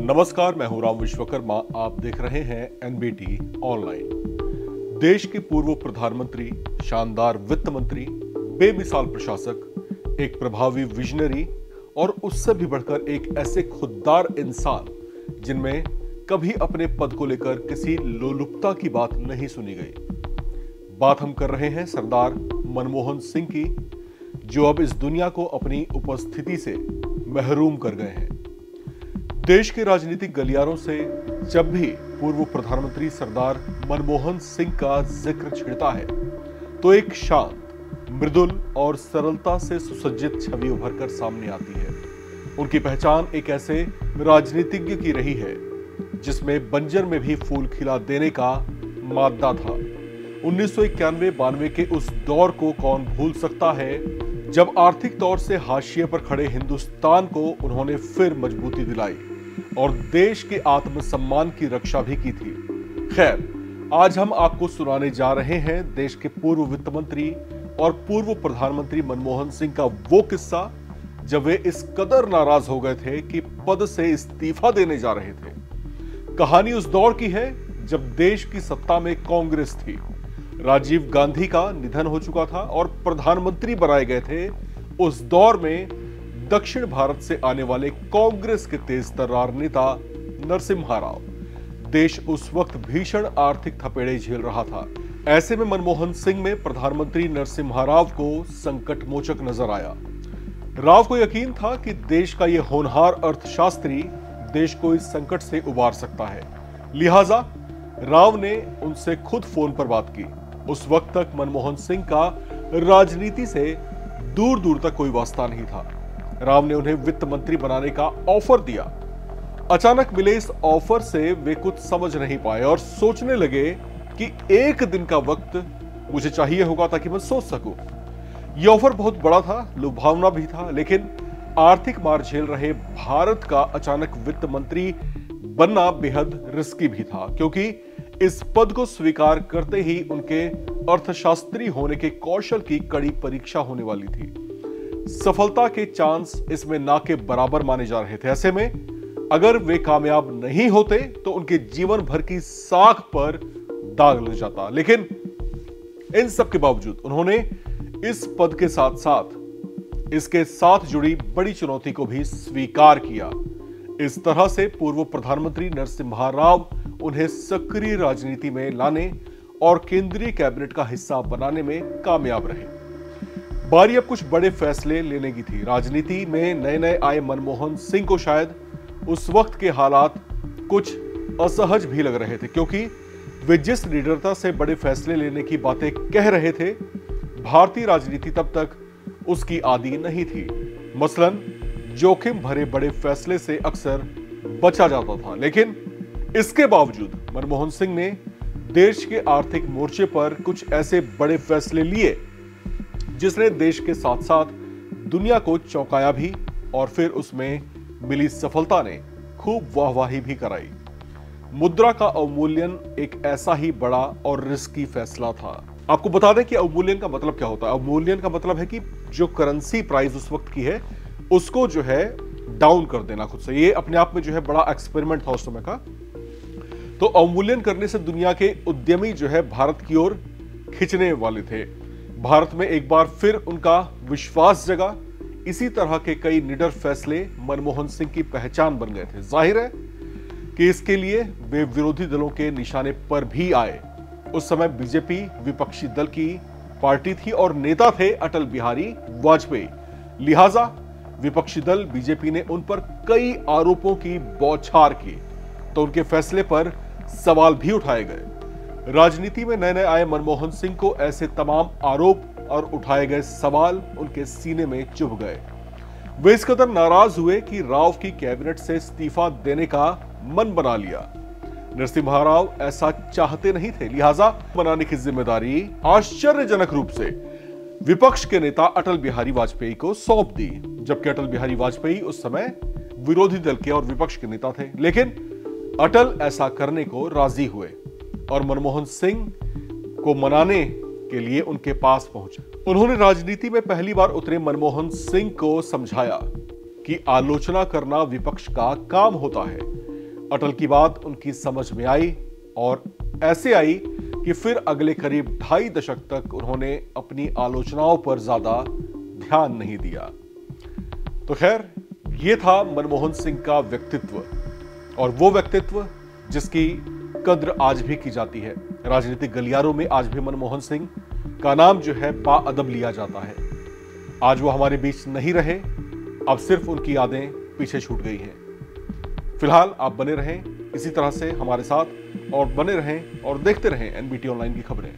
नमस्कार, मैं हूं राम विश्वकर्मा। आप देख रहे हैं एनबीटी ऑनलाइन। देश के पूर्व प्रधानमंत्री, शानदार वित्त मंत्री, बेमिसाल प्रशासक, एक प्रभावी विजनरी और उससे भी बढ़कर एक ऐसे खुददार इंसान जिनमें कभी अपने पद को लेकर किसी लोलुपता की बात नहीं सुनी गई। बात हम कर रहे हैं सरदार मनमोहन सिंह की, जो अब इस दुनिया को अपनी उपस्थिति से महरूम कर गए हैं। देश के राजनीतिक गलियारों से जब भी पूर्व प्रधानमंत्री सरदार मनमोहन सिंह का जिक्र छिड़ता है तो एक शांत, मृदुल और सरलता से सुसज्जित छवि उभरकर सामने आती है। उनकी पहचान एक ऐसे राजनीतिज्ञ की रही है जिसमें बंजर में भी फूल खिला देने का मादा था। 1991-92 के उस दौर को कौन भूल सकता है, जब आर्थिक तौर से हाशिए पर खड़े हिंदुस्तान को उन्होंने फिर मजबूती दिलाई और देश के आत्मसम्मान की रक्षा भी की थी। खैर, आज हम आपको सुनाने जा रहे हैं देश के पूर्व वित्त मंत्री और पूर्व प्रधानमंत्री मनमोहन सिंह का वो किस्सा जब वे इस कदर नाराज हो गए थे कि पद से इस्तीफा देने जा रहे थे। कहानी उस दौर की है जब देश की सत्ता में कांग्रेस थी। राजीव गांधी का निधन हो चुका था और प्रधानमंत्री बनाए गए थे उस दौर में दक्षिण भारत से आने वाले कांग्रेस के तेज तर्रार नेता नरसिम्हा राव। देश उस वक्त भीषण आर्थिक थपेड़े झेल रहा था। ऐसे में मनमोहन सिंह में प्रधानमंत्री नरसिम्हा राव को संकट मोचक नजर आया। राव को यकीन था कि देश का यह होनहार अर्थशास्त्री देश को इस संकट से उबार सकता है। लिहाजा राव ने उनसे खुद फोन पर बात की। उस वक्त तक मनमोहन सिंह का राजनीति से दूर दूर तक कोई वास्ता नहीं था। राव ने उन्हें वित्त मंत्री बनाने का ऑफर दिया। अचानक मिले इस ऑफर से वे कुछ समझ नहीं पाए और सोचने लगे कि एक दिन का वक्त मुझे चाहिए होगा ताकि मैं सोच सकूं। यह ऑफर बहुत बड़ा था, लुभावना भी था, लेकिन आर्थिक मार झेल रहे भारत का अचानक वित्त मंत्री बनना बेहद रिस्की भी था, क्योंकि इस पद को स्वीकार करते ही उनके अर्थशास्त्री होने के कौशल की कड़ी परीक्षा होने वाली थी। सफलता के चांस इसमें ना के बराबर माने जा रहे थे। ऐसे में अगर वे कामयाब नहीं होते तो उनके जीवन भर की साख पर दाग लग जाता। लेकिन इन सब के बावजूद उन्होंने इस पद के साथ साथ इसके साथ जुड़ी बड़ी चुनौती को भी स्वीकार किया। इस तरह से पूर्व प्रधानमंत्री नरसिम्हा राव उन्हें सक्रिय राजनीति में लाने और केंद्रीय कैबिनेट का हिस्सा बनाने में कामयाब रहे। बारी अब कुछ बड़े फैसले लेने की थी। राजनीति में नए नए आए मनमोहन सिंह को शायद उस वक्त के हालात कुछ असहज भी लग रहे थे, क्योंकि वे जिस निडरता से बड़े फैसले लेने की बातें कह रहे थे, भारतीय राजनीति तब तक उसकी आदी नहीं थी। मसलन जोखिम भरे बड़े फैसले से अक्सर बचा जाता था। लेकिन इसके बावजूद मनमोहन सिंह ने देश के आर्थिक मोर्चे पर कुछ ऐसे बड़े फैसले लिए जिसने देश के साथ साथ दुनिया को चौंकाया भी, और फिर उसमें मिली सफलता ने खूब वाहवाही भी कराई। मुद्रा का अवमूल्यन एक ऐसा ही बड़ा और रिस्की फैसला था। आपको बता दें कि अवमूल्यन का मतलब क्या होता है। अवमूल्यन का मतलब है कि जो करेंसी प्राइस उस वक्त की है उसको जो है डाउन कर देना खुद से। ये अपने आप में जो है बड़ा एक्सपेरिमेंट था उस समय का। तो अवमूल्यन करने से दुनिया के उद्यमी जो है भारत की ओर खिंचने वाले थे। भारत में एक बार फिर उनका विश्वास जगा। इसी तरह के कई निडर फैसले मनमोहन सिंह की पहचान बन गए थे। जाहिर है कि इसके लिए वे विरोधी दलों के निशाने पर भी आए। उस समय बीजेपी विपक्षी दल की पार्टी थी और नेता थे अटल बिहारी वाजपेयी। लिहाजा विपक्षी दल बीजेपी ने उन पर कई आरोपों की बौछार की, तो उनके फैसले पर सवाल भी उठाए गए। राजनीति में नए नए आए मनमोहन सिंह को ऐसे तमाम आरोप और उठाए गए सवाल उनके सीने में चुभ गए। वे इस कदर नाराज हुए कि राव की कैबिनेट से इस्तीफा देने का मन बना लिया। नरसिम्हा राव ऐसा चाहते नहीं थे, लिहाजा बनाने की जिम्मेदारी आश्चर्यजनक रूप से विपक्ष के नेता अटल बिहारी वाजपेयी को सौंप दी, जबकि अटल बिहारी वाजपेयी उस समय विरोधी दल के और विपक्ष के नेता थे। लेकिन अटल ऐसा करने को राजी हुए और मनमोहन सिंह को मनाने के लिए उनके पास पहुंचे। उन्होंने राजनीति में पहली बार उतरे मनमोहन सिंह को समझाया कि आलोचना करना विपक्ष का काम होता है, अटल की बात उनकी समझ में आई और ऐसे आई कि फिर अगले करीब 2.5 दशक तक उन्होंने अपनी आलोचनाओं पर ज्यादा ध्यान नहीं दिया। तो खैर, ये था मनमोहन सिंह का व्यक्तित्व, और वो व्यक्तित्व जिसकी कद्र आज भी की जाती है। राजनीतिक गलियारों में आज भी मनमोहन सिंह का नाम जो है बाअदब लिया जाता है। आज वो हमारे बीच नहीं रहे, अब सिर्फ उनकी यादें पीछे छूट गई हैं। फिलहाल आप बने रहें इसी तरह से हमारे साथ, और बने रहें और देखते रहें एनबीटी ऑनलाइन की खबरें।